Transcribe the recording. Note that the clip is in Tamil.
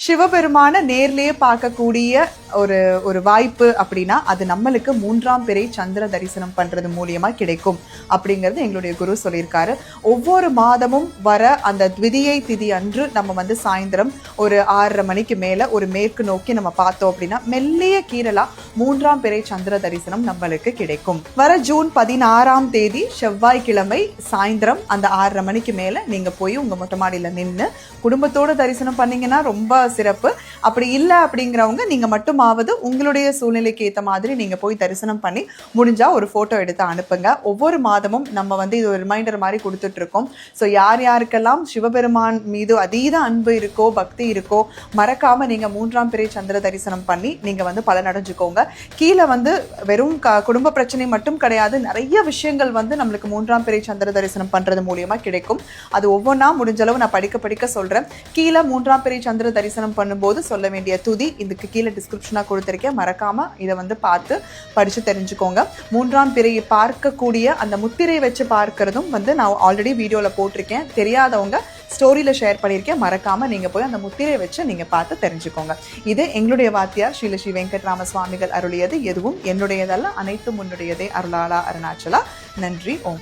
சிவபெருமான நேர்லயே பார்க்கக்கூடிய ஒரு ஒரு வாய்ப்பு அப்படின்னா அது நம்மளுக்கு 3ஆம் பிறை சந்திர தரிசனம் பண்றது மூலியமா கிடைக்கும் அப்படிங்கிறது எங்களுடைய குரு சொல்லியிருக்காரு. ஒவ்வொரு மாதமும் வர அந்த த்விதியை திதி அன்று நம்ம சாயந்தரம் ஒரு 6:30 மணிக்கு மேல ஒரு மேற்கு நோக்கி நம்ம பார்த்தோம் அப்படின்னா மெல்லிய கீரலா 3ஆம் பிறை சந்திர தரிசனம் நம்மளுக்கு கிடைக்கும். வர ஜூன் 16ஆம் தேதி செவ்வாய்க்கிழமை சாயந்தரம் அந்த 6:30 மணிக்கு மேல நீங்க போய் உங்க மொட்டை மாடியில நின்று குடும்பத்தோட தரிசனம் பண்ணீங்கன்னா ரொம்ப சிறப்பு. அப்படி இல்லை அப்படிங்கிறவங்க நீங்க மட்டுமாவது உங்களுடைய சூழ்நிலைக்கு ஏற்ற மாதிரி நீங்க போய் தரிசனம் பண்ணி முடிஞ்சா ஒரு போட்டோ எடுத்து அனுப்புங்க. ஒவ்வொரு மாதமும் நம்ம இது ஒரு ரிமைண்டர் மாதிரி கொடுத்துட்டு இருக்கோம். ஸோ யார் யாருக்கெல்லாம் சிவபெருமான் மீது அதீத அன்பு இருக்கோ பக்தி இருக்கோ மறக்காம நீங்க 3ஆம் பிறை சந்திர தரிசனம் பண்ணி நீங்க பலனடைஞ்சுக்கோங்க. கீழே வெறும் குடும்ப பிரச்சனை மட்டும் கிடையாது, நிறைய விஷயங்கள் நம்மளுக்கு 3ஆம் பிறை சந்திர தரிசனம் பண்றது மூலியமா கிடைக்கும். அது ஒவ்வொன்றா முடிஞ்ச அளவு நான் படிக்க சொல்றேன். கீழே 3ஆம் பிறை சந்திர தரிசனம் பண்ணும்போது சொல்ல வேண்டிய துதி இதுக்கு கீழே டிஸ்கிரிப்ஷனா கொடுத்திருக்கேன். மறக்காம இதை பார்த்து படிச்சு தெரிஞ்சுக்கோங்க. 3ஆம் பிறையை பார்க்கக்கூடிய அந்த முத்திரை வச்சு பார்க்கறதும் நான் ஆல்ரெடி வீடியோல போட்டிருக்கேன். தெரியாதவங்க ஸ்டோரியில ஷேர் பண்ணியிருக்கேன். மறக்காம நீங்க போய் அந்த முத்திரை வச்சு நீங்க பார்த்து தெரிஞ்சுக்கோங்க. இது எங்களுடைய வாத்தியார் ஸ்ரீ வெங்கட்ராம சுவாமிகள் அருளியது. எதுவும் என்னுடையதல்ல, அனைத்தும் உன்னுடையதே அருளாளா அருணாச்சலா. நன்றி. ஓம்.